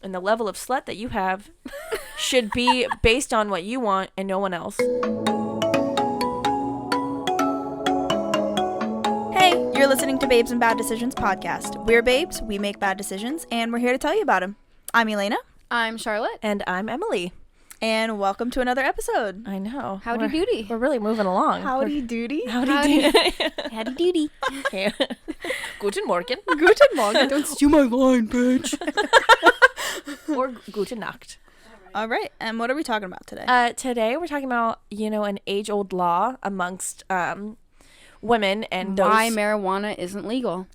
And the level of slut that you have should be based on what you want and no one else. Hey, you're listening to Babes and Bad Decisions podcast. We're babes, we make bad decisions, and we're here to tell you about them. I'm Elena. I'm Charlotte. And I'm Emily. And welcome to another episode. I know. Howdy doody. We're really moving along. Howdy doody. Howdy doody. Howdy doody. Guten Morgen. Guten Morgen. Don't steal my line, bitch. Or Gute Nacht. All right, and what are we talking about today? Today we're talking about, an age-old law amongst women and those... Why marijuana isn't legal.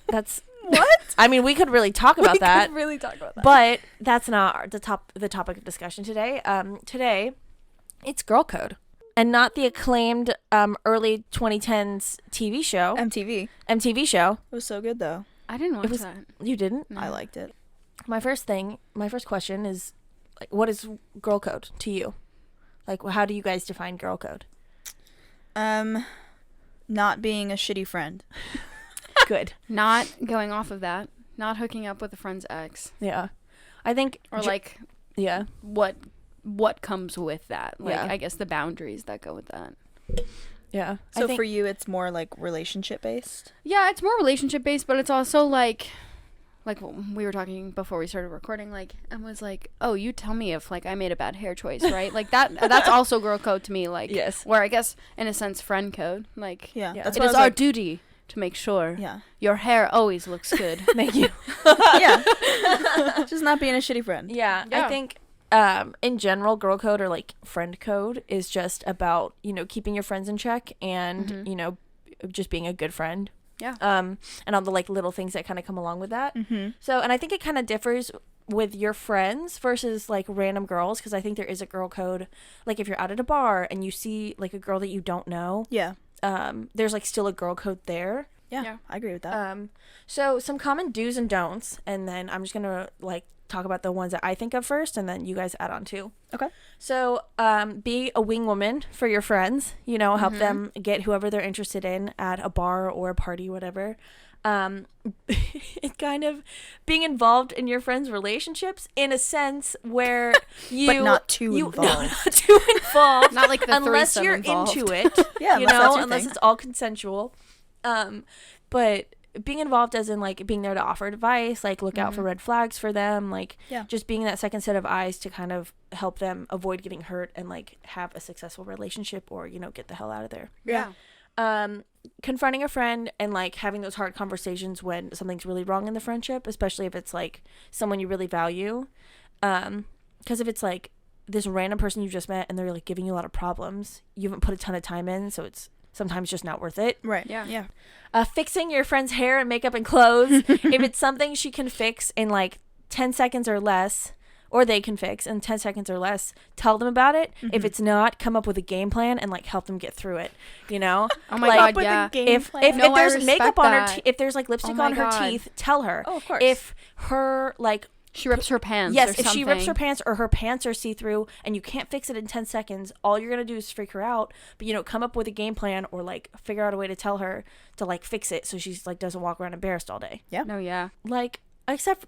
That's... What? I mean, we could really talk about that. We could really talk about that. But that's not the topic of discussion today. Today, it's Girl Code. And not the acclaimed early 2010s TV show. MTV show. It was so good, though. I didn't watch that. You didn't? I liked it. My first question is, like, what is Girl Code to you? Like, how do you guys define Girl Code? Not being a shitty friend. Good. Not going off of that. Not hooking up with a friend's ex. Yeah. I think... Or, like, yeah. what comes with that. Like, Yeah. I guess the boundaries that go with that. Yeah. So for you, it's more, like, relationship-based? Yeah, it's more relationship-based, but it's also, like we were talking before we started recording, like, Emma's like, oh, you tell me if, like, I made a bad hair choice, right? Like, that's also girl code to me, like, yes. Where I guess, in a sense, friend code. Like, Yeah. Yeah. That's it what is I was our like, duty to make sure Yeah. your hair always looks good. Thank you. Yeah. Just not being a shitty friend. Yeah. Yeah. I think in general, Girl Code or, like, friend code is just about, keeping your friends in check and, just being a good friend. Yeah. And all the, like, little things that kind of come along with that. Mm-hmm. So, and I think it kind of differs with your friends versus, like, random girls, because I think there is a girl code. Like, if you're out at a bar and you see, like, a girl that you don't know, Yeah. there's, like, still a girl code there. Yeah. I agree with that. So some common do's and don'ts, and then I'm just gonna, like, talk about the ones that I think of first, and then you guys add on too. Okay. So, be a wing woman for your friends, help them get whoever they're interested in at a bar or a party, whatever. It's kind of being involved in your friends' relationships in a sense where you... But not too involved. No, not too involved. Not like the unless threesome you're involved. into it. Yeah, unless that's your unless thing. it's all consensual. But being involved as in, like, being there to offer advice, like, look out for red flags for them, like, Yeah. just being that second set of eyes to kind of help them avoid getting hurt and, like, have a successful relationship or, get the hell out of there. Yeah. Confronting a friend and, like, having those hard conversations when something's really wrong in the friendship, especially if it's, like, someone you really value. Because if it's, like, this random person you just met and they're, like, giving you a lot of problems, you haven't put a ton of time in, so it's sometimes just not worth it. Right. Yeah. Yeah. Fixing your friend's hair and makeup and clothes. If it's something she can fix in, like, 10 seconds or less, or they can fix in 10 seconds or less, tell them about it. If it's not, come up with a game plan and, like, help them get through it, Oh my Like, god, yeah. If No, if I there's respect makeup on her that. if there's, like, lipstick Oh my on her God. teeth, tell her. Oh, of course. If her, like, She rips her pants. yes, or if something. she rips her pants or her pants are see-through and you can't fix it in 10 seconds, all you're gonna do is freak her out. But, come up with a game plan or, like, figure out a way to tell her to, like, fix it so she's, like, doesn't walk around embarrassed all day. Yeah. No, yeah. Like,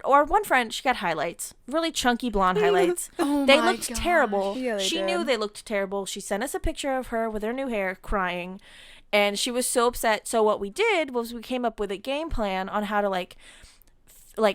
or one friend, she got highlights, really chunky blonde highlights. Oh They my looked gosh. terrible. Yeah, they She did. knew they looked terrible. She sent us a picture of her with her new hair crying, and she was so upset. So what we did was we came up with a game plan on how to, like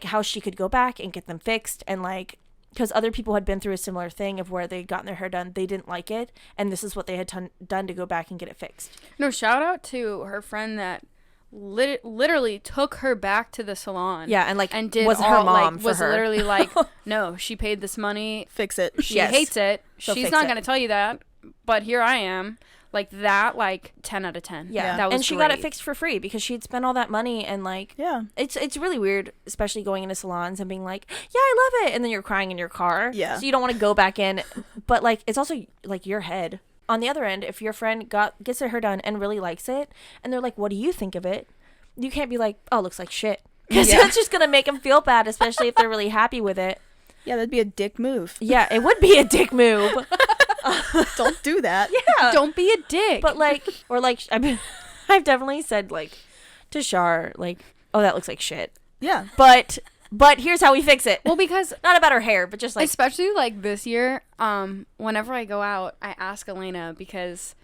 how she could go back and get them fixed, and, like, because other people had been through a similar thing of where they'd gotten their hair done, they didn't like it, and this is what they had done to go back and get it fixed. No, shout out to her friend that literally took her back to the salon. Yeah, and, like, and did was all, her mom like, for was her. literally like, no, she paid this money. Fix it. She Yes. hates it. She'll She's fix not it. gonna tell you that, but here I am. Like that, like 10 out of 10. Yeah, that was and she got it great. fixed for free because she'd spent all that money, and, like, Yeah. it's really weird, especially going into salons and being like, yeah, I love it, and then you're crying in your car. Yeah. So you don't want to go back in, but, like, it's also, like, your head. On the other end, if your friend gets their hair done and really likes it, and they're like, what do you think of it? You can't be like, oh, it looks like shit. Because Yeah. that's just going to make them feel bad, especially if they're really happy with it. Yeah, that'd be a dick move. Yeah, it would be a dick move. Don't do that. Yeah. Don't be a dick. But, like, or, like, I mean, I've definitely said, like, to Shar, like, oh, that looks like shit. Yeah. But but here's how we fix it. Well, because Not about her hair, but just like especially like this year, whenever I go out, I ask Elena because,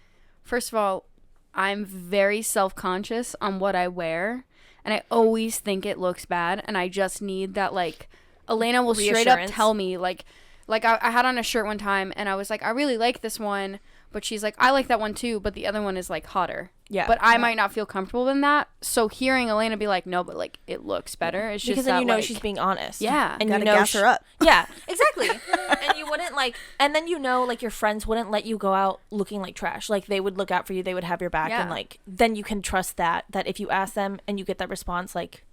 first of all, I'm very self-conscious on what I wear, and I always think it looks bad, and I just need that, like, Elena will straight up reassurance. tell me, like I had on a shirt one time, and I was like, I really like this one, but she's like, I like that one too, but the other one is, like, hotter. yeah. But I might not feel comfortable in that, so hearing Elena be like, no, but, like, it looks better, it's just because then that, you know like, she's being honest. yeah. and Gotta you know gas her up. Yeah, exactly. And you wouldn't like, and then you know, like your friends wouldn't let you go out looking like trash. Like they would look out for you, they would have your back, Yeah. and like then you can trust that if you ask them and you get that response, like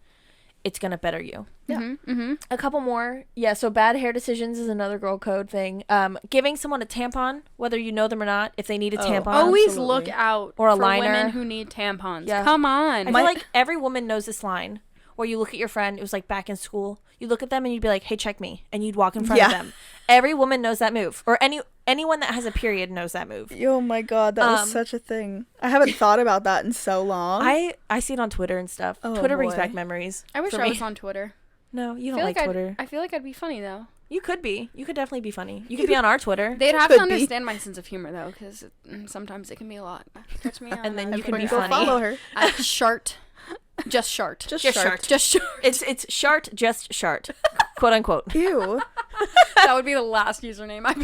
it's gonna better you. Yeah. Mm-hmm. A couple more, yeah. So bad hair decisions is another girl code thing. Giving someone a tampon, whether you know them or not, if they need a Oh. tampon. Always Absolutely. look out Or a for liner. women who need tampons. Yeah. Come I on. feel like every woman knows this line. Where you look at your friend, it was like back in school. You look at them and you'd be like, "Hey, check me," and you'd walk in front of Yeah. them. Every woman knows that move, or anyone that has a period knows that move. Oh my god, that was such a thing. I haven't thought about that in so long. I see it on Twitter and stuff. Oh, Twitter brings boy. back memories. I wish for I me. was on Twitter. No, you I don't feel like like Twitter. I feel like I'd be funny though. You could be. You could definitely be funny. You could be on our Twitter, They'd have could to be. understand my sense of humor though, because sometimes it can be a lot. Catch me on. And then you Everybody could be go funny. follow her. Shart, just shart, Just Just shark. shark. just shart. It's shart, just shart, quote unquote. Ew. That would be the last username I.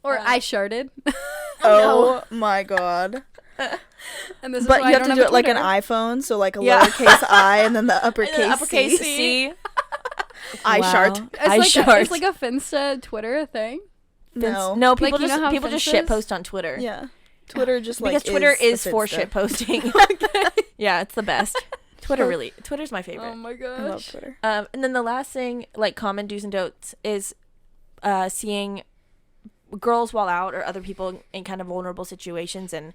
Or I sharted. Oh my god. And this is But why you I have don't to do it like an Twitter. iPhone, so like a Yeah. lowercase I and then the uppercase, And then uppercase C. C. I Wow. shart. I It's shart. it's like a Finsta Twitter thing. No. No, people Like, you know how people just Finsta shit is? post on Twitter. Yeah. Twitter just like Because Twitter the is for Finsta. shit posting. Yeah, it's the best. Twitter's my favorite. Oh my I love gosh. Twitter. And then the last thing, like common do's and don'ts, is seeing girls while out or other people in kind of vulnerable situations and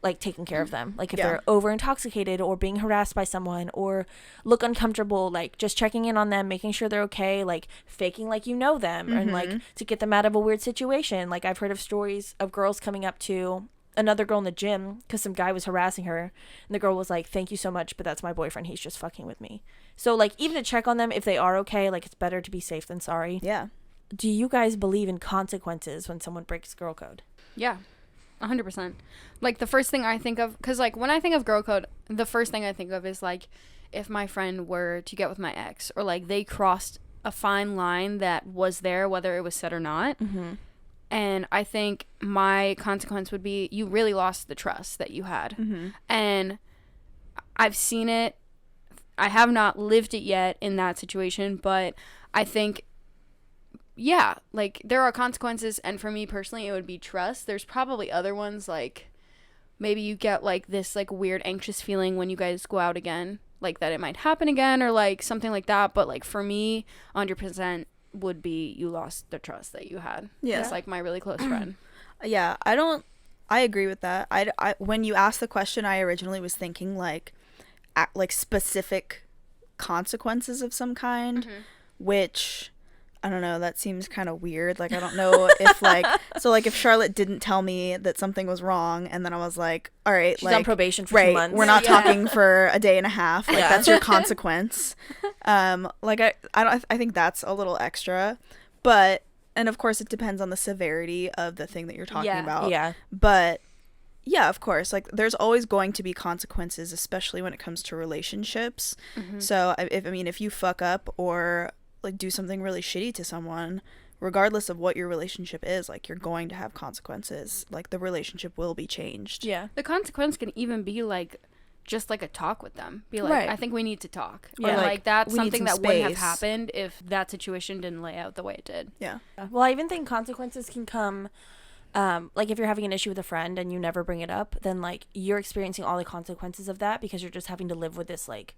like taking care of them. Like if Yeah. they're over intoxicated or being harassed by someone or look uncomfortable, like just checking in on them, making sure they're okay, like faking like you know them and like to get them out of a weird situation. Like I've heard of stories of girls coming up to another girl in the gym because some guy was harassing her and the girl was like, "Thank you so much, but that's my boyfriend, he's just fucking with me." So like even to check on them if they are okay, like it's better to be safe than sorry. Yeah. Do you guys believe in consequences when someone breaks girl code? Yeah, 100%. Like the first thing I think of, because like when I think of girl code, the first thing I think of is like if my friend were to get with my ex or like they crossed a fine line that was there, whether it was said or not. Mm-hmm. And I think my consequence would be you really lost the trust that you had. Mm-hmm. And I've seen it. I have not lived it yet in that situation, but I think, yeah, like there are consequences. And for me personally, it would be trust. There's probably other ones, like maybe you get like this like weird anxious feeling when you guys go out again, like that it might happen again or like something like that. But like for me, 100% would be you lost the trust that you had. Yeah. It's like my really close friend. Yeah, I agree with that. I when you asked the question, I originally was thinking like specific consequences of some kind, which I don't know, that seems kind of weird. Like I don't know if like so like if Charlotte didn't tell me that something was wrong and then I was like, all right, She's like on probation for 2 right, months. we're not Yeah. talking for a day and a half. Like Yeah. that's your consequence. Like I think that's a little extra, but and of course it depends on the severity of the thing that you're talking Yeah. about. Yeah. But yeah, of course, like there's always going to be consequences, especially when it comes to relationships. So if you fuck up or like do something really shitty to someone, regardless of what your relationship is, like you're going to have consequences. Like the relationship will be changed. Yeah. The consequence can even be like just like a talk with them. Be like, Right. I think we need to talk. Yeah. Or like that's we need something some that wouldn't have space. happened if that situation didn't lay out the way it did. Yeah. Well, I even think consequences can come, like if you're having an issue with a friend and you never bring it up, then like you're experiencing all the consequences of that because you're just having to live with this like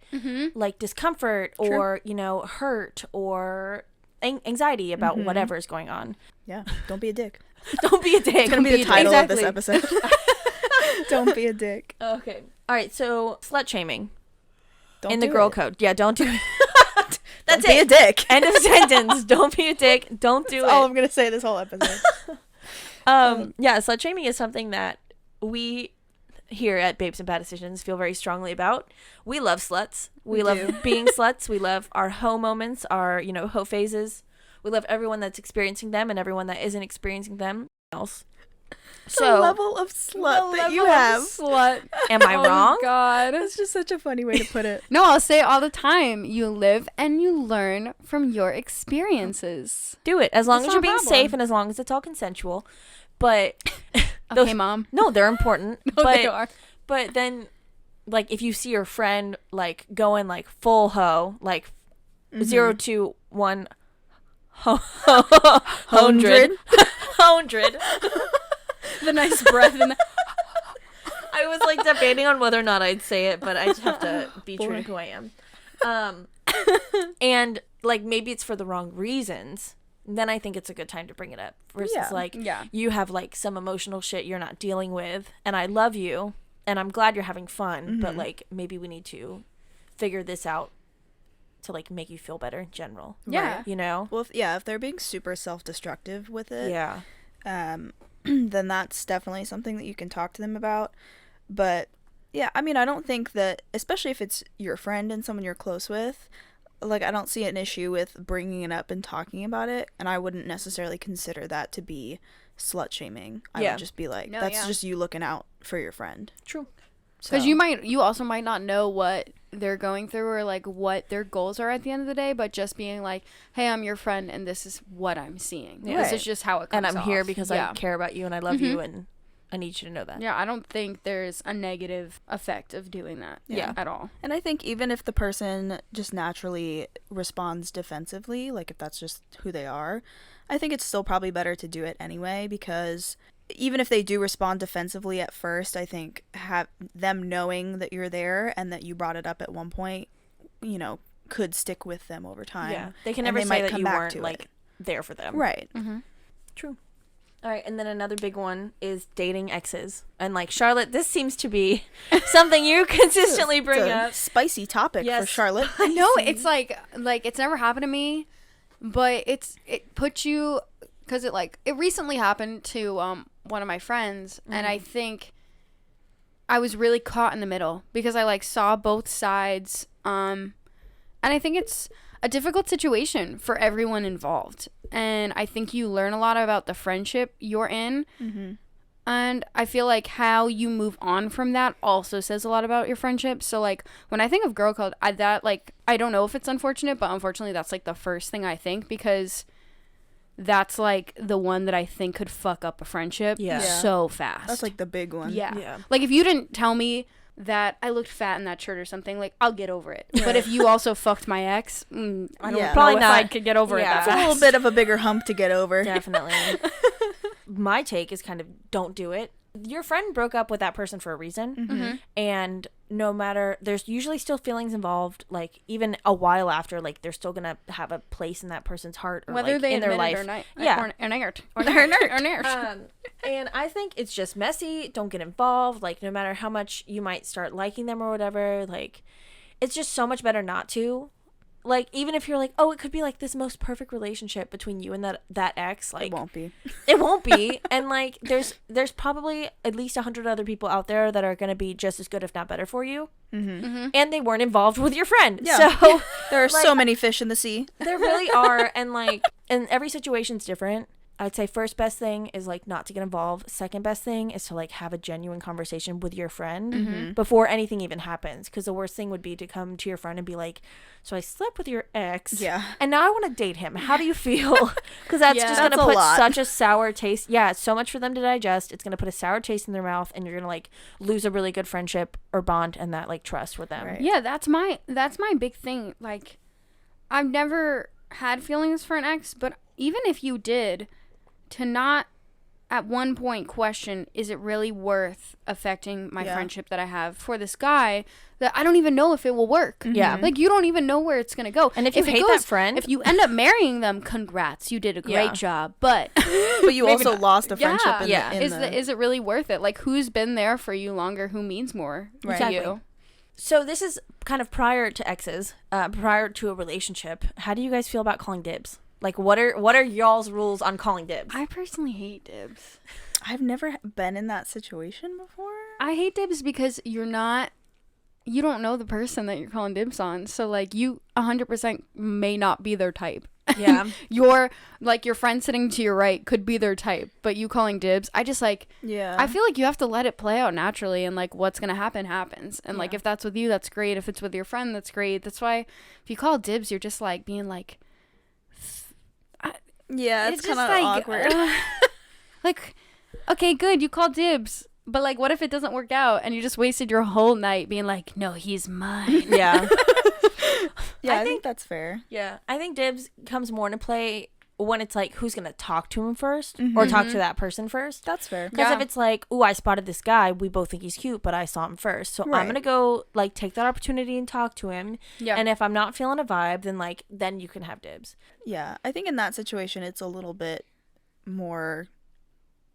discomfort or hurt or anxiety about whatever is going on. Yeah. Don't be a dick. Don't be a dick. It's gonna be the title of this Exactly. episode. Don't be a dick. Okay. All right. So slut shaming Don't in the do girl it. code. Yeah. Don't do it. Don't That's be a it. dick. End of sentence. Don't be a dick. Don't do That's all it. I'm gonna say this whole episode. Yeah. Slut shaming is something that we here at Babes and Bad Decisions feel very strongly about. We love sluts. We We love do. being sluts. We love our hoe moments, our, hoe phases. We love everyone that's experiencing them and everyone that isn't experiencing them else. The level of slut that you have. Slut. Am I wrong? God. That's just such a funny way to put it. No, I'll say it all the time. You live and you learn from your experiences. Do it as long That's as not you're a being problem. safe and as long as it's all consensual. But Okay, Mom. no, they're important. No, but they are. But then, like, if you see your friend, like, going, like, full hoe, like, 0 to 1, 100. The nice breath in the... I was, like, debating on whether or not I'd say it, but I just have to be true to who I am. And, like, maybe it's for the wrong reasons. Then I think it's a good time to bring it up. Versus, Yeah. like, Yeah. you have, like, some emotional shit you're not dealing with, and I love you, and I'm glad you're having fun, but, like, maybe we need to figure this out to, like, make you feel better in general. Yeah. You know? Well, if they're being super self-destructive with it, Yeah. then that's definitely something that you can talk to them about. But yeah, I mean, I don't think that, especially if it's your friend and someone you're close with, like, I don't see an issue with bringing it up and talking about it, and I wouldn't necessarily consider that to be slut shaming. I Yeah. would just be like, No, that's yeah. just you looking out for your friend. True. Because So- you also might not know what they're going through or like what their goals are at the end of the day, but just being like, hey, I'm your friend and this is what I'm seeing. Yeah. This Right. is just how it comes And I'm here off. because Yeah. I care about you and I love you, and I need you to know that. Yeah, I don't think there's a negative effect of doing that. Yeah. At all. And I think even if the person just naturally responds defensively, like if that's just who they are, I think it's still probably better to do it anyway, because even if they do respond defensively at first, I think have them knowing that you're there and that you brought it up at one point, could stick with them over time. Yeah. They can And never they say might that come you back weren't, to like, it. there for them. Right. True. All right, and then another big one is dating exes. And, like, Charlotte, this seems to be something you consistently bring It's a up. spicy topic for Yes. Charlotte. No, it's like it's never happened to me, but it puts you, because it recently happened to one of my friends, and I think I was really caught in the middle because I saw both sides, and I think it's a difficult situation for everyone involved, and I think you learn a lot about the friendship you're in. And I feel like how you move on from that also says a lot about your friendship. So, when I think of girl code, I don't know if it's unfortunate, but unfortunately that's, the first thing I think, because that's, the one that I think could fuck up a friendship Yeah. Yeah. so fast. That's the big one. Yeah. Yeah. If you didn't tell me that I looked fat in that shirt or something, I'll get over it. But if you also fucked my ex, I don't Yeah. know Probably if I not. could get over Yeah. it It's a that little fast. bit of a bigger hump to get over. Definitely. My take is kind of don't do it. Your friend broke up with that person for a reason. And no matter, there's usually still feelings involved. Even a while after, they're still going to have a place in that person's heart or Whether they in their admit life. it or not. Yeah. Or nerd. Or nerd. And I think it's just messy. Don't get involved. No matter how much you might start liking them or whatever, it's just so much better not to. Even if you're oh, it could be this most perfect relationship between you and that ex, It won't be. it won't be. And there's probably at least 100 other people out there that are going to be just as good, if not better for you. And they weren't involved with your friend. Yeah. So There are so many fish in the sea. there really are. And and every situation's different. I'd say first best thing is not to get involved. Second best thing is to have a genuine conversation with your friend before anything even happens. Because the worst thing would be to come to your friend and be like, so I slept with your ex. Yeah. And now I want to date him. How do you feel? Because that's Yeah. just going to That's a put lot. such a sour taste. Yeah, it's so much for them to digest. It's going to put a sour taste in their mouth. And you're going to lose a really good friendship or bond and that trust with them. Right. Yeah, that's my big thing. I've never had feelings for an ex, but even if you did, to not at one point question, is it really worth affecting my Yeah. friendship that I have for this guy that I don't even know if it will work? Yeah. You don't even know where it's going to go. And if you it hate that friend- if you end up marrying them, congrats, you did a great Yeah. job. But But you Maybe also not. lost a friendship in Yeah. the, in is the, is it really worth it? Who's been there for you longer? Who means more Right. to Exactly. you? So this is kind of prior to exes, prior to a relationship. How do you guys feel about calling dibs? Like, what are y'all's rules on calling dibs? I personally hate dibs. I've never been in that situation before. I hate dibs because you don't know the person that you're calling dibs on. So, like, you 100% may not be their type. Yeah. Your friend sitting to your right could be their type, but you calling dibs, I just, like, Yeah. I feel like you have to let it play out naturally, and, like, what's going to happen happens. And, like, if that's with you, that's great. If it's with your friend, that's great. That's why if you call dibs, you're just, like, being, like... Yeah, it's kind just, of like, awkward. Like, okay, good, you called dibs. But, like, what if it doesn't work out and you just wasted your whole night being like, no, he's mine? Yeah. Yeah, I think that's fair. Yeah. I think dibs comes more into play when it's like, who's going to talk to him first or talk to that person first. That's fair. Because if Yeah. it's like, oh, I spotted this guy, we both think he's cute, but I saw him first. So Right. I'm going to go, like, take that opportunity and talk to him. Yeah. And if I'm not feeling a vibe, then you can have dibs. Yeah, I think in that situation, it's a little bit more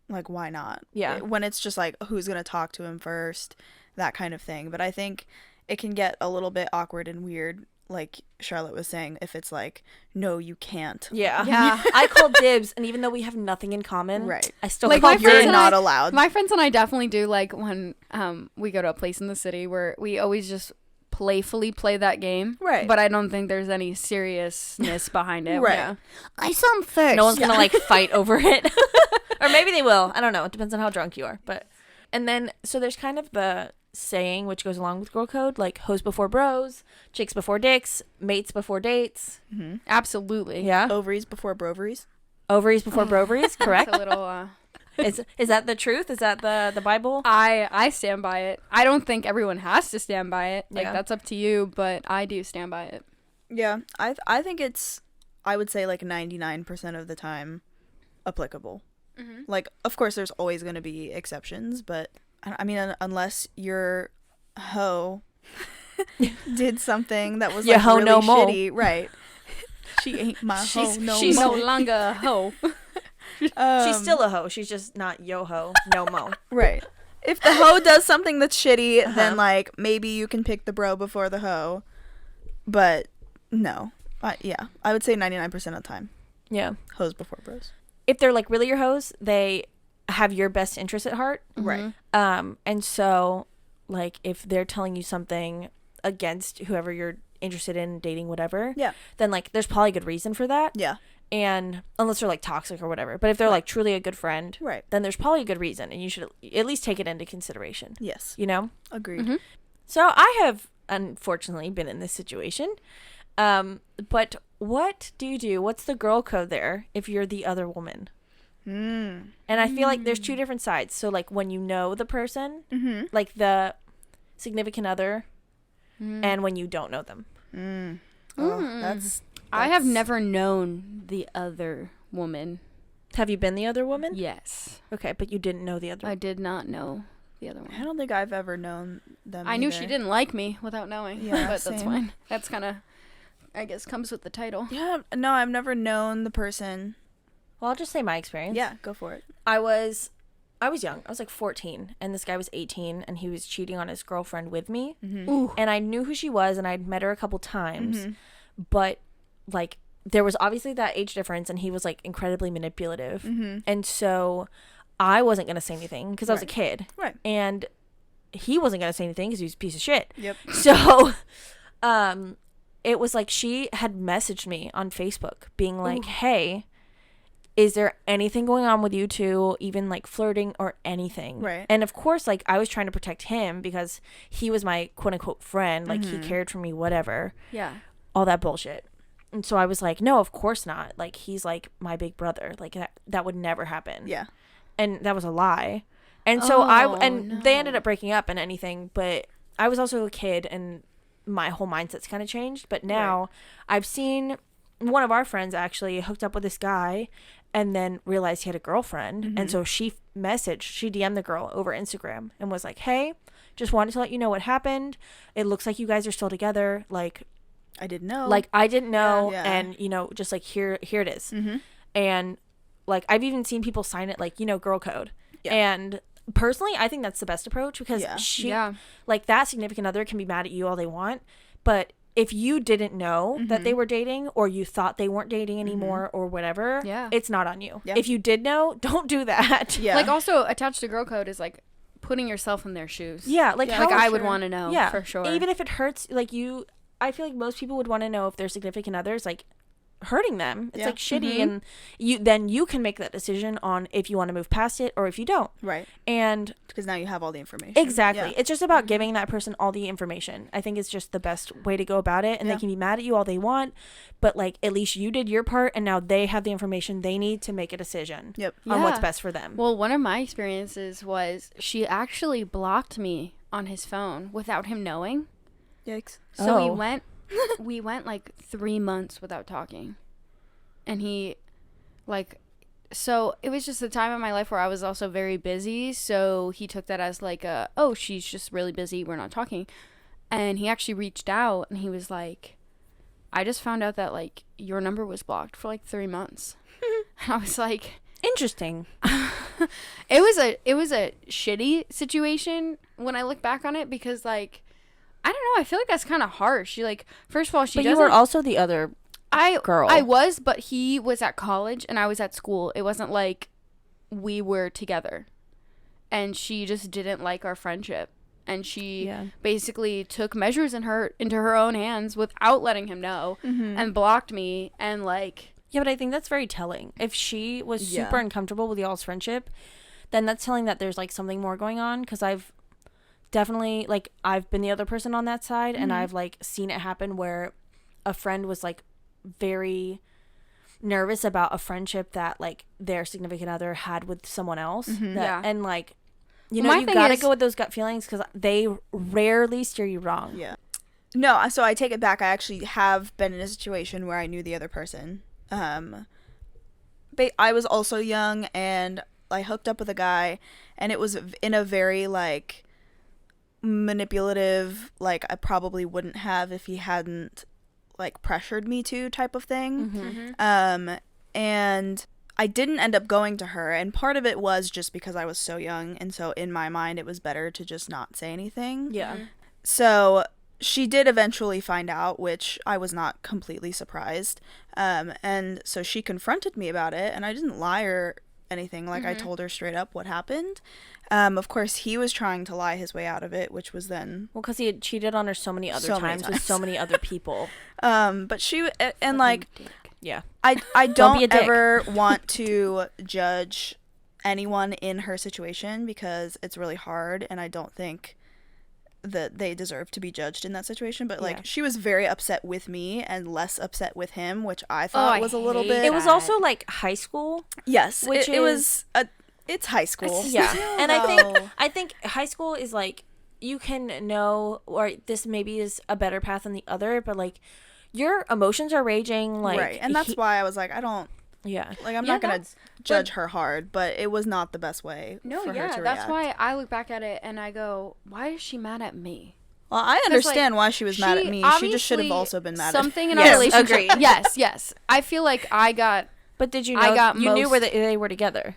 like, why not? Yeah. When it's just like, who's going to talk to him first, that kind of thing. But I think it can get a little bit awkward and weird, like Charlotte was saying, if it's like, no, you can't. Yeah. Yeah. I call dibs, and even though we have nothing in common, Right. I still Like, call my friends You're and not I- allowed. My friends and I definitely do, like, when we go to a place in the city where we always just playfully play that game. Right. But I don't think there's any seriousness behind it. Right. Yeah. I saw him first. No one's gonna like fight over it. Or maybe they will. I don't know. It depends on how drunk you are. But and then so there's kind of the saying which goes along with girl code, like hoes before bros, chicks before dicks, mates before dates. Absolutely. Yeah. Ovaries before broveries. Ovaries before broveries, correct? It's a little Is that the truth? Is that the Bible? I stand by it. I don't think everyone has to stand by it. Like, Yeah. that's up to you, but I do stand by it. Yeah, I think it's, I would say, like 99% of the time applicable. Like, of course, there's always going to be exceptions, but I mean, unless your hoe did something that was Your like hoe really no mo. shitty, right? She ain't my hoe no She's mo. no longer a hoe. She's still a hoe. She's just not yo ho, no mo. Right. If the hoe does something that's shitty, Uh-huh. then like maybe you can pick the bro before the hoe. But no. Yeah, I would say 99% of the time, Yeah. hoes before bros. If they're like really your hoes, they have your best interest at heart. Right. And so like if they're telling you something against whoever you're interested in dating, whatever, Yeah. then like there's probably a good reason for that. Yeah. And unless they're like toxic or whatever, but if they're like truly a good friend, Right. then there's probably a good reason, and you should at least take it into consideration. Yes. You know. Agreed. So I have unfortunately been in this situation. But what do you do? What's the girl code there if you're the other woman? And I feel like there's two different sides. So like when you know the person, like the significant other, and when you don't know them. Oh, that's I have never known the other woman. Have you been the other woman? Yes. Okay, but you didn't know the other. I did not know the other one. I don't think I've ever known them. I knew she either. didn't like me without knowing. Yeah, but that's same. fine. That's kind of, I guess, comes with the title. Yeah, no, I've never known the person. Well, I'll just say my experience. Yeah, go for it. I was young. I was like 14, and this guy was 18, and he was cheating on his girlfriend with me. Ooh. And I knew who she was, and I'd met her a couple times, but like there was obviously that age difference, and he was like incredibly manipulative, and so I wasn't gonna say anything because I was a kid, Right. and he wasn't gonna say anything because he was a piece of shit. Yep. So, it was like she had messaged me on Facebook being like, "Hey, is there anything going on with you two, even like flirting or anything?" Right. And of course, like I was trying to protect him because he was my quote unquote friend, like he cared for me, whatever, Yeah. all that bullshit. And so I was like, "No, of course not. Like he's like my big brother. Like that would never happen." Yeah. And that was a lie. And so they no. ended up breaking up and anything, but I was also a kid and my whole mindset's kind of changed. But now I've seen one of our friends actually hooked up with this guy and then realized he had a girlfriend. And so she DM'd the girl over Instagram and was like, "Hey, just wanted to let you know what happened. It looks like you guys are still together. Like I didn't know. I didn't know." Yeah. And, just like here it is. And like I've even seen people sign it like, girl code. Yeah. And personally, I think that's the best approach because Yeah. she Yeah. like that significant other can be mad at you all they want, but if you didn't know that they were dating, or you thought they weren't dating anymore, or whatever, it's not on you. If you did know, don't do that. Like, also, attached to girl code is like putting yourself in their shoes. Like how I would want to know, for sure. Even if it hurts, like I feel like most people would want to know if their significant others like hurting them. It's like shitty, and you can make that decision on if you want to move past it or if you don't. Right. And because now you have all the information. Exactly. It's just about giving that person all the information. I think it's just the best way to go about it. And they can be mad at you all they want, but like at least you did your part, and now they have the information they need to make a decision on what's best for them. Well, one of my experiences was she actually blocked me on his phone without him knowing. Yikes. So we went like 3 months without talking. And he, like, so it was just a time in my life where I was also very busy. So he took that as like oh, she's just really busy, we're not talking. And he actually reached out and he was like, I just found out that like your number was blocked for like 3 months. And I was like, interesting. It was a shitty situation when I look back on it, because like, I don't know, I feel like that's kind of harsh. She, like, first of all, But you were also the other girl. I was, but he was at college and I was at school. It wasn't like we were together. And she just didn't like our friendship. And she basically took measures into her own hands without letting him know, and blocked me, and like... Yeah, but I think that's very telling. If she was super uncomfortable with y'all's friendship, then that's telling that there's like something more going on, because I've definitely, like, I've been the other person on that side, and I've like seen it happen where a friend was like very nervous about a friendship that like their significant other had with someone else, and like, you know, you gotta go with those gut feelings, because they rarely steer you wrong. No, so I take it back. I actually have been in a situation where I knew the other person. I was also young, and I hooked up with a guy, and it was in a very like manipulative, like I probably wouldn't have if he hadn't like pressured me to type of thing. And I didn't end up going to her, and part of it was just because I was so young, and so in my mind it was better to just not say anything. So she did eventually find out, which I was not completely surprised. And so she confronted me about it, and I didn't lie or anything. Like, I told her straight up what happened. Of course, he was trying to lie his way out of it, which was then... Well, because he had cheated on her so many other times with so many other people. But she... And, like... Yeah. I don't ever want to judge anyone in her situation, because it's really hard, and I don't think that they deserve to be judged in that situation. But like, she was very upset with me and less upset with him, which I thought was a little bit... It was also like high school. Yes, which it was it's high school. And I think high school is like, you can know, or this maybe is a better path than the other, but like, your emotions are raging, like... Right, and that's why I was like, I don't... Yeah. Like, I'm not going to judge her hard, but it was not the best way for her to react. That's why I look back at it and I go, why is she mad at me? Well, I understand why she was mad at me. She just should have also been mad at me. Something in our relationship... Agreed. Yes. I feel like I got... But did you know... You knew where they were together.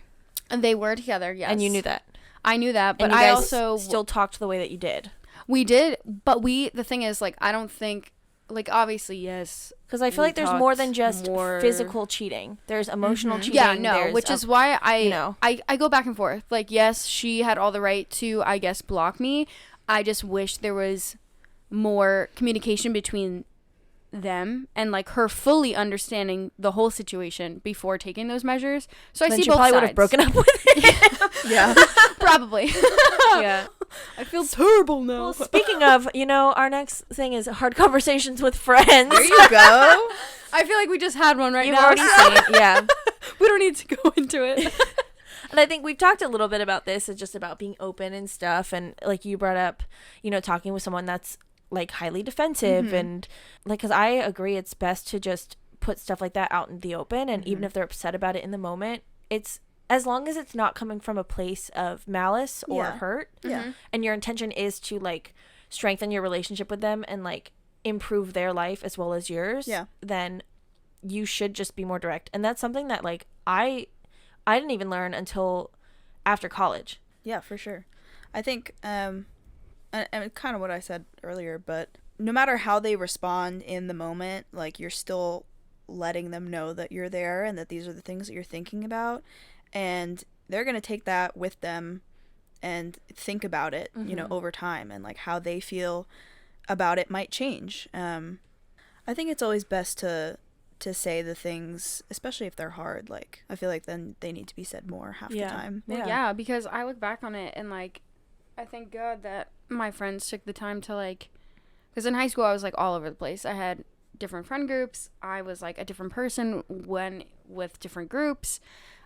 And they were together, yes. And you knew that. I knew that, but and you I guys also... still talked the way that you did. We did, but the thing is, like, I don't think... Like, obviously, yes. Because I feel like there's more than just physical cheating. There's emotional cheating. Yeah, no, which is why I go back and forth. Like, yes, she had all the right to, I guess, block me. I just wish there was more communication between them and, like, her fully understanding the whole situation before taking those measures. So I see both sides. Then she probably would have broken up with him. Yeah. Probably. Yeah. I feel terrible now. Well, speaking of, our next thing is hard conversations with friends. There you go. I feel like we just had one right You've now. Already seen it, yeah. We don't need to go into it. And I think we've talked a little bit about this. It's just about being open and stuff. And like you brought up, talking with someone that's like highly defensive, and like, because I agree, it's best to just put stuff like that out in the open. And even if they're upset about it in the moment, it's, as long as it's not coming from a place of malice or hurt, and your intention is to like strengthen your relationship with them and like improve their life as well as yours, then you should just be more direct. And that's something that like I didn't even learn until after college. Yeah, for sure. I think and kind of what I said earlier, but no matter how they respond in the moment, like, you're still letting them know that you're there and that these are the things that you're thinking about, and they're going to take that with them and think about it, you know, over time, and like how they feel about it might change. I think it's always best to say the things, especially if they're hard. Like, I feel like then they need to be said more half the time. Well, yeah, because I look back on it and like I thank God that my friends took the time to like, because in high school I was like all over the place. I had different friend groups. I was like a different person when with different groups,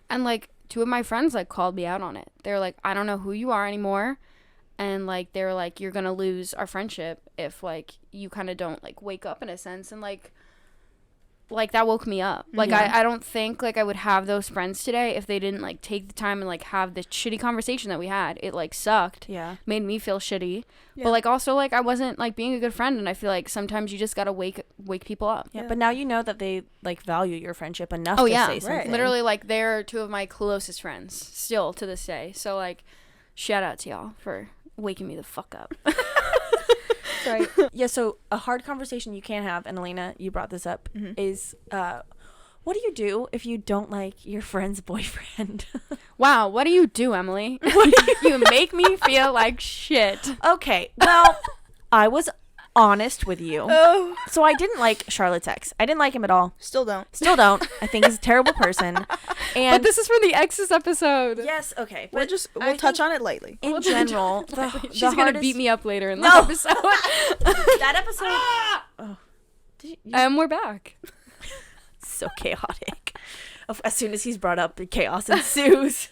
and like 2 of my friends like called me out on it. They're like, I don't know who you are anymore, and like they're like, you're gonna lose our friendship if like you kind of don't like wake up in a sense, and like that woke me up. Like, I don't think like I would have those friends today if they didn't like take the time and like have the shitty conversation that we had. It like sucked. Yeah. Made me feel shitty. Yeah. But like also like I wasn't like being a good friend, and I feel like sometimes you just gotta wake people up. Yeah. But now you know that they like value your friendship enough to say right. something. Literally, like, they're 2 of my closest friends still to this day. So like, shout out to y'all for waking me the fuck up. Sorry. Yeah, so a hard conversation you can have, and Elena, you brought this up, is what do you do if you don't like your friend's boyfriend? Wow, what do you do, Emily? You make me feel like shit. Okay, well, I was honest with you. Oh. So I didn't like Charlotte's ex. I didn't like him at all. Still don't. I think he's a terrible person. And but this is from the exes episode. Yes, okay. But we'll touch on it lightly. In general, she's going to beat me up later in the No. episode. That episode. Oh. And we're back. So chaotic. As soon as he's brought up, the chaos ensues.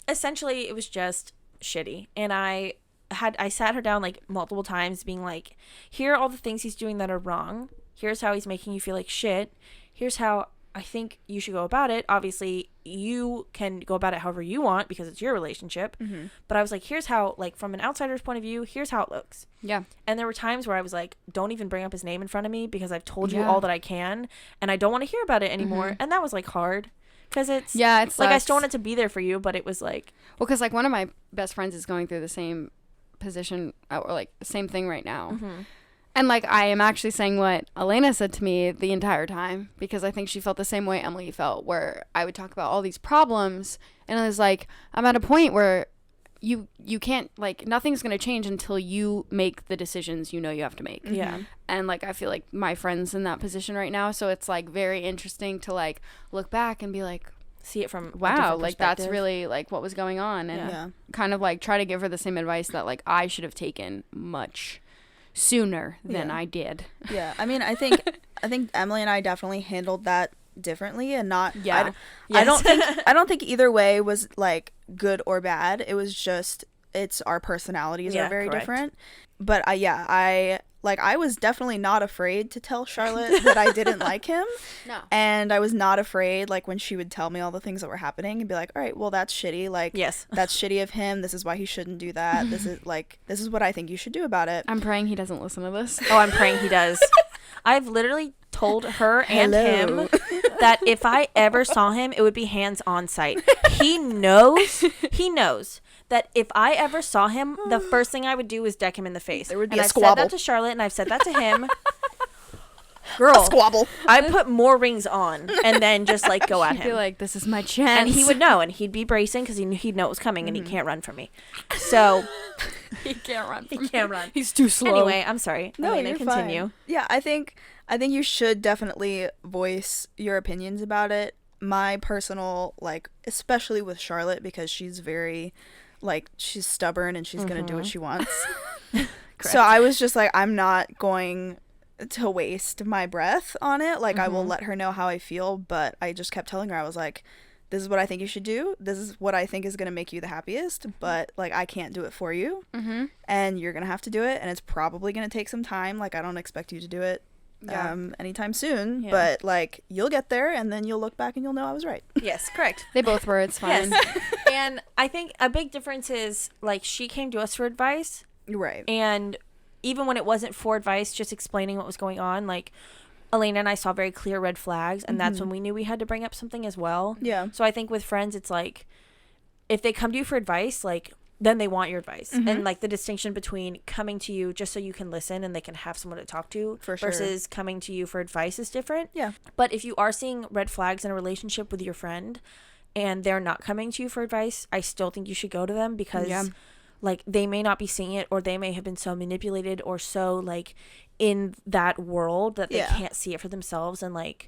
Essentially, it was just shitty. And I sat her down like multiple times being like, here are all the things he's doing that are wrong. Here's how he's making you feel like shit. Here's how I think you should go about it. Obviously, you can go about it however you want because it's your relationship. But I was like, here's how, like, from an outsider's point of view, here's how it looks. Yeah. And there were times where I was like, don't even bring up his name in front of me because I've told you all that I can and I don't want to hear about it anymore. And that was like hard because it's like, I still wanted to be there for you, but it was like, well, because like one of my best friends is going through the same position or like the same thing right now. And like I am actually saying what Elena said to me the entire time, because I think she felt the same way Emily felt, where I would talk about all these problems and I was like, I'm at a point where you can't, like, nothing's going to change until you make the decisions you know you have to make. Yeah. And like I feel like my friend's in that position right now, so it's like very interesting to like look back and be like, see it from wow, like that's really like what was going on, and kind of like try to give her the same advice that like I should have taken much sooner than I did. Yeah, I mean, I think Emily and I definitely handled that differently, and not I don't think either way was like good or bad. It was just it's our personalities are very different. But I was definitely not afraid to tell Charlotte that I didn't like him. No. And I was not afraid, like, when she would tell me all the things that were happening and be like, all right, well, that's shitty. Like, yes, that's shitty of him. This is why he shouldn't do that. This is what I think you should do about it. I'm praying he doesn't listen to this. Oh, I'm praying he does. I've literally told her and him that if I ever saw him, it would be hands on sight. He knows that if I ever saw him, the first thing I would do is deck him in the face. There would be and a I've squabble. said that to Charlotte, and I've said that to him. Girl, a squabble. I put more rings on and then just like go at She'd him. be like, this is my chance. And he would know, and he'd be bracing because he'd know it was coming, and he can't run from me. So he can't run. He can't run. He's too slow. Anyway, I'm sorry. No, Elena, you're continue. fine. Yeah, I think you should definitely voice your opinions about it. My personal, like, especially with Charlotte, because she's very, like, she's stubborn and she's gonna do what she wants. So I was just like, I'm not going to waste my breath on it. Like, I will let her know how I feel, but I just kept telling her, I was like, this is what I think you should do. This is what I think is going to make you the happiest, but like, I can't do it for you. And you're going to have to do it. And it's probably going to take some time. Like, I don't expect you to do it anytime soon, but like, you'll get there and then you'll look back and you'll know I was right. Yes, correct. They both were. It's fine. Yes. And I think a big difference is, like, she came to us for advice. Right. And even when it wasn't for advice, just explaining what was going on, like, Elena and I saw very clear red flags, and that's when we knew we had to bring up something as well. Yeah. So I think with friends, it's like, if they come to you for advice, like, then they want your advice. Mhm. And like the distinction between coming to you just so you can listen and they can have someone to talk to For sure. versus coming to you for advice is different. Yeah. But if you are seeing red flags in a relationship with your friend and they're not coming to you for advice, I still think you should go to them because Yeah. like they may not be seeing it, or they may have been so manipulated or so like in that world that they Yeah. can't see it for themselves, and like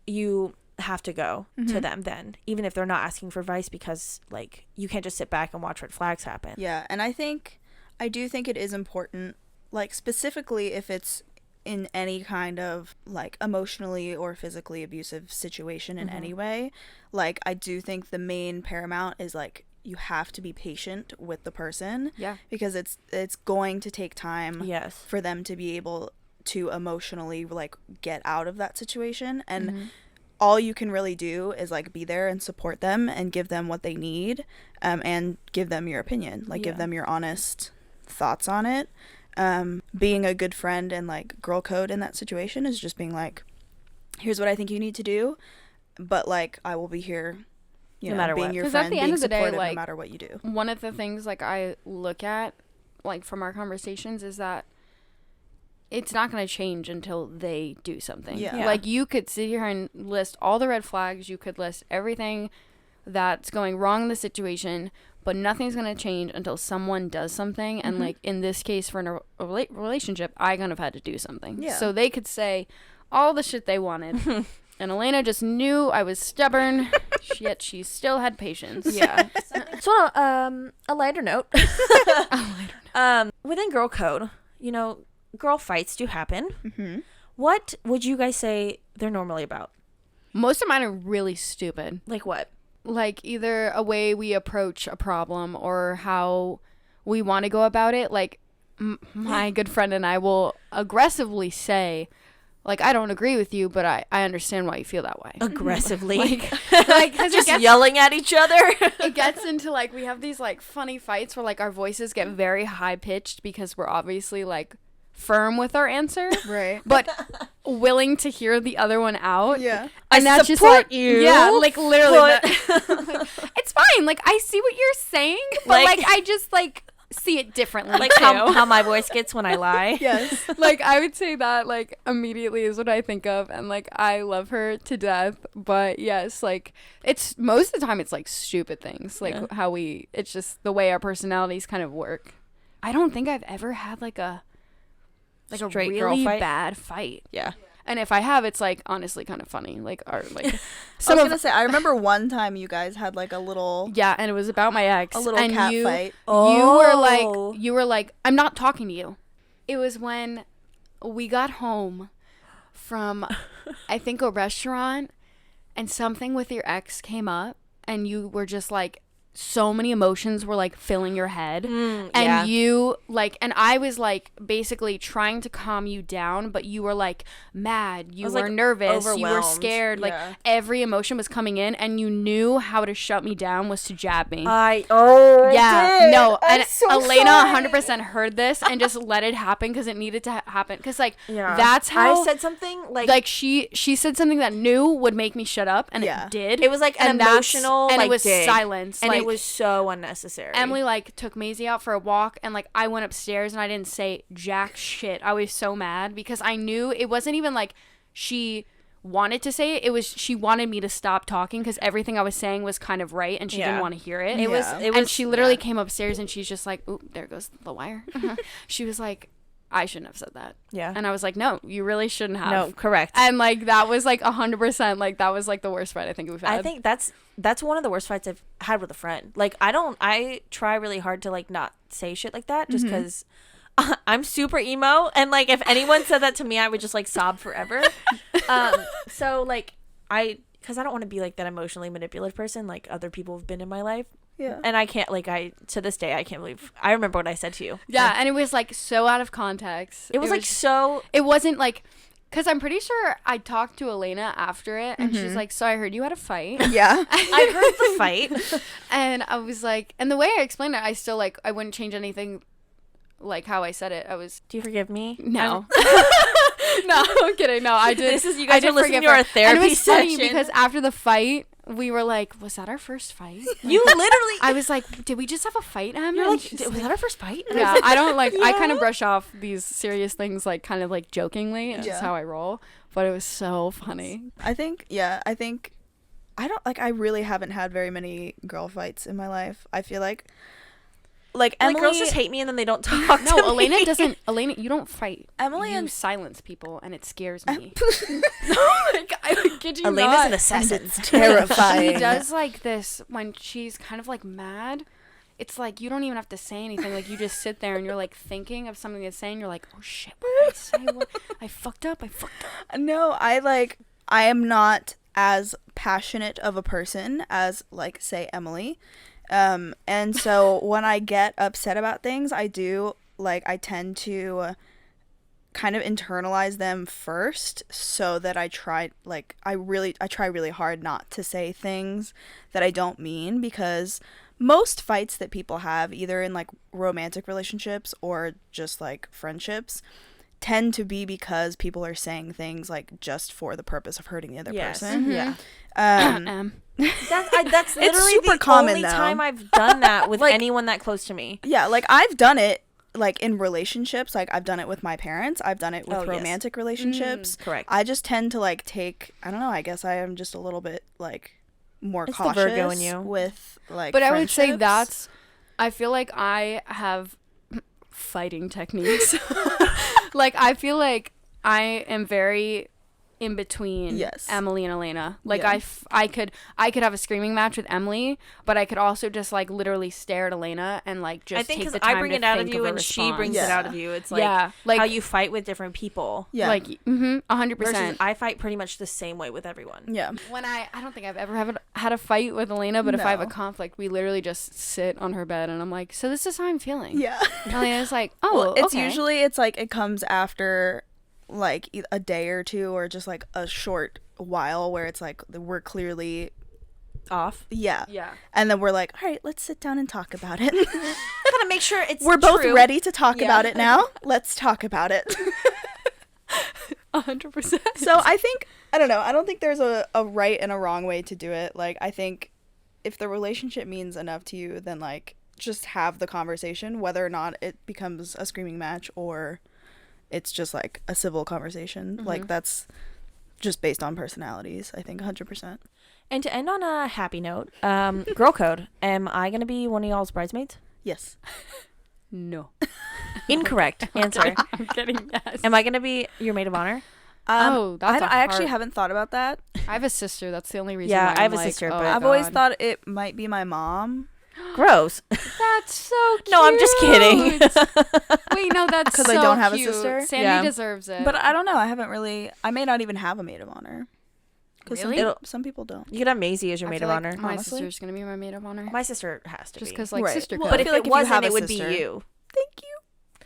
you have to go to them then, even if they're not asking for advice, because like you can't just sit back and watch red flags happen. Yeah, and I do think it is important, like specifically if it's in any kind of like emotionally or physically abusive situation in any way, like I do think the main paramount is like you have to be patient with the person. Yeah. Because it's going to take time Yes. for them to be able to emotionally like get out of that situation, and all you can really do is like be there and support them and give them what they need, and give them your opinion, like give Yeah. them your honest thoughts on it. Being a good friend and like girl code in that situation is just being like, here's what I think you need to do, but like I will be here, you No know, matter being what. your 'Cause at friend, the end being of the day, supportive like, no matter what you do. One of the things like I look at like from our conversations is that it's not going to change until they do something. Yeah. Yeah. Like you could sit here and list all the red flags, you could list everything that's going wrong in the situation, but nothing's going to change until someone does something. And like in this case for a relationship, I kind of had to do something. Yeah. So they could say all the shit they wanted. And Elena just knew I was stubborn, yet she still had patience. Yeah. So a lighter note. Within girl code, you know, girl fights do happen. Mm-hmm. What would you guys say they're normally about? Most of mine are really stupid. Like what? Like either a way we approach a problem or how we want to go about it. Like my good friend and I will aggressively say, like, I don't agree with you, but I understand why you feel that way. Aggressively. Like, 'cause just it gets, yelling at each other. it gets into like, we have these like funny fights where like our voices get very high pitched because we're obviously like firm with our answer, Right. but willing to hear the other one out. Yeah. And I that's just support like, you, yeah, like literally. but- Like, it's fine. Like I see what you're saying, but Like- like I just like see it differently. Like too. how my voice gets when I lie. Yes. Like I would say that like immediately is what I think of, and like I love her to death. But yes, like it's most of the time it's like stupid things, like Yeah. how it's just the way our personalities kind of work. I don't think I've ever had like a Straight girl really fight? bad fight. Yeah. And if I have, it's like honestly kind of funny. Like our like I was some of gonna say, I remember one time you guys had like a little yeah, and it was about my ex. a little and cat you, fight. Oh. You were like, I'm not talking to you. It was when we got home from, I think, a restaurant, and something with your ex came up, and you were just like, so many emotions were like filling your head. And yeah. you like, and I was like basically trying to calm you down, but you were like mad, you was, were like, nervous, you were overwhelmed. scared, like Yeah. every emotion was coming in, and you knew how to shut me down was to jab me. I Yeah, did. no, I'm and so Elena sorry. 100% heard this and just let it happen because it needed to happen. Because like Yeah. that's how I said something like she said something that knew would make me shut up, and Yeah. it did. it was like an And that's- emotional and like it was dig. silence, and like, it was so unnecessary. Emily like took Maisie out for a walk, and like I went upstairs and I didn't say jack shit. I was so mad because I knew it wasn't even like she wanted to say it. It was she wanted me to stop talking because everything I was saying was kind of right, and she Yeah. didn't want to hear it. It was. Yeah. It was. And she literally yeah. came upstairs and she's just like, "Oop, there goes the wire." She was like, "I shouldn't have said that." Yeah. And I was like, "No, you really shouldn't have." No, correct. And like that was like 100%. Like that was like the worst fight I think we've had. I think that's one of the worst fights I've had with a friend. Like I try really hard to like not say shit like that just because I'm super emo, and like if anyone said that to me, I would just like sob forever. So like because I don't want to be like that emotionally manipulative person like other people have been in my life, Yeah. and I can't like to this day I can't believe I remember what I said to you. yeah, and it was like so out of context. It was like so. It wasn't like. Because I'm pretty sure I talked to Elena after it, and she's like, "So I heard you had a fight." Yeah. I heard the fight. And I was like, and the way I explained it, I still like, I wouldn't change anything like how I said it. I was, Do you forgive me? no. No, I'm kidding. No, I did. This is you I guys did are listening forgive to her. our And therapy it was funny session. because after the fight, we were like, was that our first fight? You literally. I was like, did we just have a fight, Em? You're And like, she's was that our first fight? And yeah, I don't like. I kind of Yeah. brush off these serious things like kind of like jokingly. It's just Yeah. how I roll. But it was so funny. I think I don't like I really haven't had very many girl fights in my life. I feel like Emily Like, girls just hate me and then they don't talk No, to Elena me. doesn't. Elena, you don't fight. Emily you and silence people, and it scares me. Like, I kid you Elena's not. an assassin. it's terrifying. She does like this when she's kind of like mad. It's like you don't even have to say anything. Like you just sit there and you're like thinking of something to say, and you're like, oh shit, what did I say? What? I fucked up. No, I am not as passionate of a person as like say Emily. And so when I get upset about things, I tend to kind of internalize them first so that I try really hard not to say things that I don't mean, because most fights that people have either in like romantic relationships or just like friendships tend to be because people are saying things like just for the purpose of hurting the other Yes. person. Yeah. Mm-hmm. That's literally super the common, only though. time I've done that with Like- anyone that close to me. Yeah, like I've done it like in relationships, like I've done it with my parents, I've done it with Oh, yes. romantic relationships. Correct. I just tend to like I don't know, I guess I am just a little bit like more It's the cautious Virgo in you. with like But I would say friendships. I feel like I have fighting techniques. Like I feel like I am very in between Yes. Emily and Elena. Like Yeah. I could have a screaming match with Emily, but I could also just like literally stare at Elena and like just I think take the because time I bring to it out of think you a and she response. brings Yeah. it out of you. It's like, Yeah, like how you fight with different people. Yeah. like 100%. Versus I fight pretty much the same way with everyone. yeah. When I don't think I've ever had a fight with Elena, but if I have a No. conflict, we literally just sit on her bed and I'm like, so this is how I'm feeling. Yeah. And Elena's like, oh, Well, it's okay. usually it's like it comes after like a day or two or just like a short while where it's like we're clearly Off. yeah. Yeah. And then we're like, all right, let's sit down and talk about it. Gotta make sure it's We're both true. ready to talk Yeah. about it now. Let's talk about it. 100%. So I think, I don't know, I don't think there's a right and a wrong way to do it. Like, I think if the relationship means enough to you, then like just have the conversation, whether or not it becomes a screaming match or it's just like a civil conversation. Like, that's just based on personalities, I think 100%. And to end on a happy note, girl code. Am I gonna be one of y'all's bridesmaids? Yes. No. Incorrect answer. I'm kidding. Yes. Am I gonna be your maid of honor? Oh, that's I actually hard- haven't thought about that. I have a sister. That's the only reason. Yeah, why I have I'm a like, sister, oh, but I've always God. thought it might be my mom. Gross. That's so cute. No, I'm just kidding. Wait, no, that's 'Cause so I don't have a cute. sister? Sandy Yeah. deserves it. But I don't know. I haven't really. I may not even have a maid of honor. 'Cause Really? some people don't. You could have Maisie as your I maid feel of like honor. my honestly. sister's gonna be my maid of honor. My sister has to Just be. because like Right. sister Well, code. I But feel if like it if you wasn't, have a it would be sister- you. Thank you.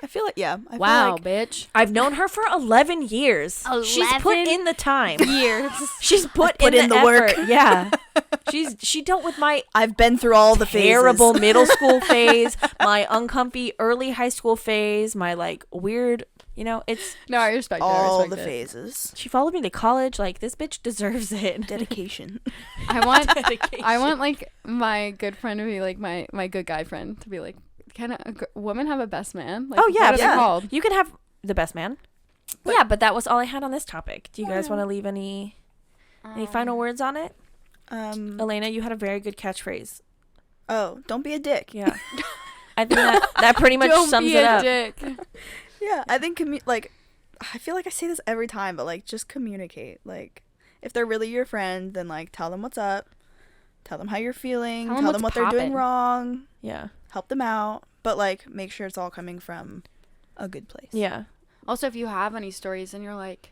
I feel like I feel Wow, like bitch. I've known her for 11 years. She's put 11 in the time. Years. She's put put in in the, the work. effort. Yeah. She dealt with my I've been through all the terrible phases. middle school phase, my uncomfy early high school phase, my like weird, it's No, I respect it. I all respect the it. phases. she followed me to college. Like, this bitch deserves it. Dedication. I want Dedication. I want like my good friend to be like my good guy friend to be like, can a woman have a best man? Like, Oh yeah, what is it yeah. called? You can have the best man. Yeah, but that was all I had on this topic. Do you guys want to leave any final words on it? Elena, you had a very good catchphrase. Oh, don't be a dick. Yeah. I think that pretty much Don't sums be it a up. dick. Yeah, I think like I feel like I say this every time, but like just communicate. Like if they're really your friend, then like tell them what's up. Tell them how you're feeling. Tell 'em Tell what's them what they're doing poppin'. wrong. Yeah. Help them out, but like make sure it's all coming from a good place. Yeah. Also, if you have any stories and you're like,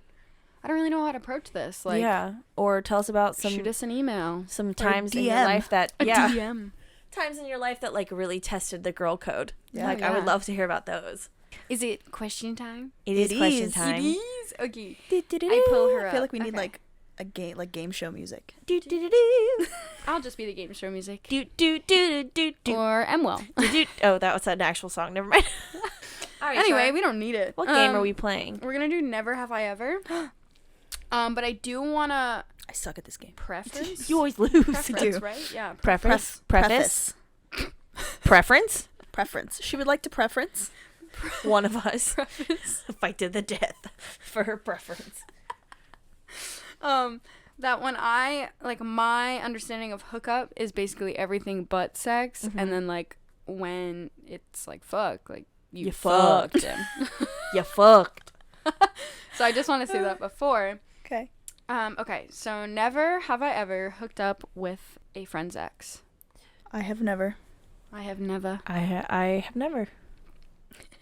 I don't really know how to approach this, like, yeah. Or tell us about shoot us an email. some times in your DM. life that A yeah. DM. Times in your life that like really tested the girl code. Yeah. Like I would Yeah. love to hear about those. Is it question time? It is question is. time. is. Okay. I pull her I feel up. like we need Okay. like a game show music. Do do do do. I'll just be the game show music. Do do do do do Or Emwell. do. Oh, that was an actual song. Never mind. All right. Anyway, Shar, we don't need it. what game are we playing? We're gonna do Never Have I Ever. But I do wanna. I suck at this game. Preference? You always lose. Preference, right? Yeah. Preference. Preface. Preference. Preference. She would like to preference. One of us Preference. fight to the death for her preference. That when my understanding of hookup is basically everything but sex, Mm-hmm. and then like when it's like fuck, like you fucked. fucked him. You fucked. So I just want to say that before. Okay. Okay, so never have I ever hooked up with a friend's ex. I have never. I have never. I have never.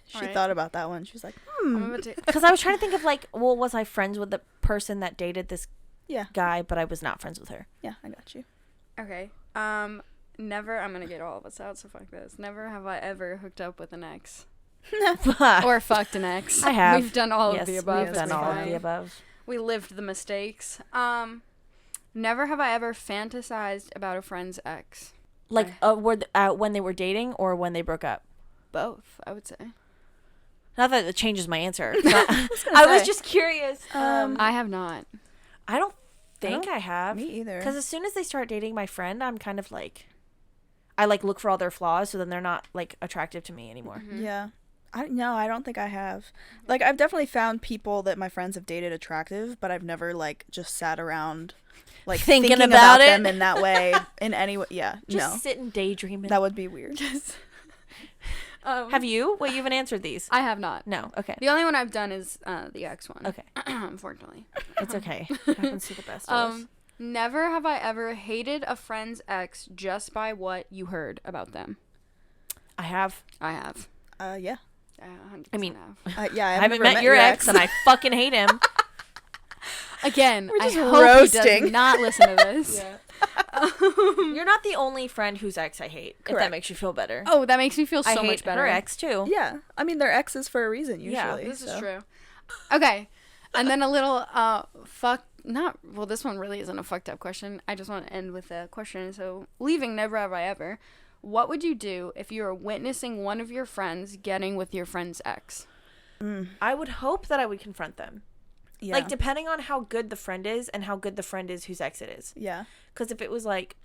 She Alright. thought about that one. She was like, I'm about to. Because I was trying to think of like, well, was I friends with the person that dated this yeah. guy, but I was not friends with her. Yeah, I got you. Okay. Never. I'm gonna get all of us out. So fuck this. Never have I ever hooked up with an ex or fucked an ex. I have. We've done all Yes, of the above. we've It's done all of fine. the above. We lived the mistakes. Never have I ever fantasized about a friend's ex. Like, when they were dating or when they broke up? Both, I would say. Not that it changes my answer. gonna I was say. just curious. I have not. I don't think don't- I have. Me either. Because as soon as they start dating my friend, I'm kind of like, I like look for all their flaws, so then they're not like attractive to me anymore. Yeah. I don't think I have. Like, I've definitely found people that my friends have dated attractive, but I've never, like, just sat around, like, Thinking thinking about it? them in that way, in any way. Yeah, Just no. sit and daydream. That would be weird. Have you? Wait, you haven't answered these. I have not. No. Okay. The only one I've done is the ex one. Okay. Unfortunately. It's okay. Happens to the best of us. Never have I ever hated a friend's ex just by what you heard about them. I have. I have. Yeah. I 100% I mean, have. Yeah, I haven't met your ex, and I fucking hate him. Again, We're I just hope he roasting. does not listen to this. You're not the only friend whose ex I hate. If that Correct. makes you feel better. Oh, that makes me feel I so hate much better. her ex too. Yeah. I mean, they're exes for a reason, usually. Yeah, This is so. true. Okay. And then a little this one really isn't a fucked up question. I just want to end with a question. So, leaving never have I ever. What would you do if you were witnessing one of your friends getting with your friend's ex? I would hope that I would confront them. Yeah. Like, depending on how good the friend is and how good the friend is whose ex it is. Yeah. Because if it was, like,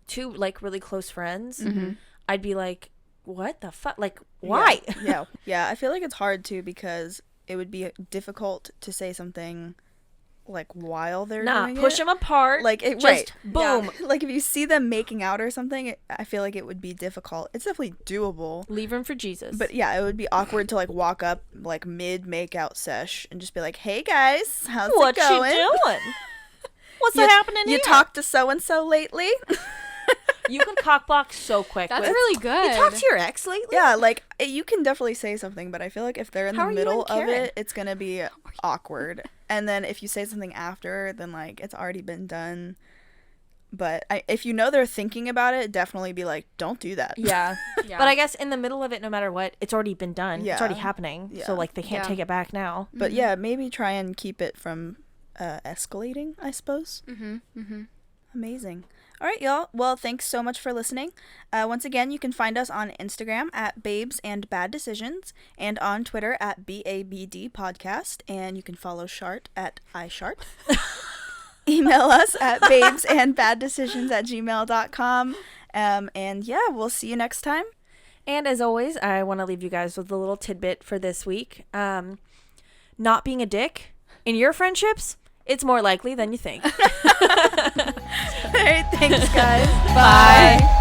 two, like, really close friends, Mm-hmm. I'd be like, what the fuck? Like, why? Yeah. Yeah. I feel like it's hard, too, because it would be difficult to say something, like, while they're doing push it. them apart. Like, it, just right. boom. Yeah. Like, if you see them making out or something, I feel like it would be difficult. It's definitely doable. Leave room for Jesus. But yeah, it would be awkward to, like, walk up, like, mid-make-out sesh and just be like, hey, guys, how's what it going? you doing? What's You- happening You here? talked to so-and-so lately? You can cockblock so quick. That's with, really good. You talked to your ex lately? Yeah, like, you can definitely say something, but I feel like if they're in How the are you middle and of Karen? it, it's gonna be awkward. And then if you say something after, then, like, it's already been done. But if you know they're thinking about it, definitely be like, don't do that. Yeah. Yeah. But I guess in the middle of it, no matter what, it's already been done. Yeah. It's already happening. Yeah. So, like, they can't Yeah. take it back now. But yeah, maybe try and keep it from escalating, I suppose. Mm-hmm. Amazing. All right, y'all. Well, thanks so much for listening. Once again, you can find us on Instagram at Babes and Bad Decisions and on Twitter at BABD Podcast. And you can follow Shart at iShart. Email us at babesandbaddecisions@gmail.com. And yeah, we'll see you next time. And as always, I want to leave you guys with a little tidbit for this week. Not being a dick in your friendships, it's more likely than you think. All right, thanks, guys. Bye.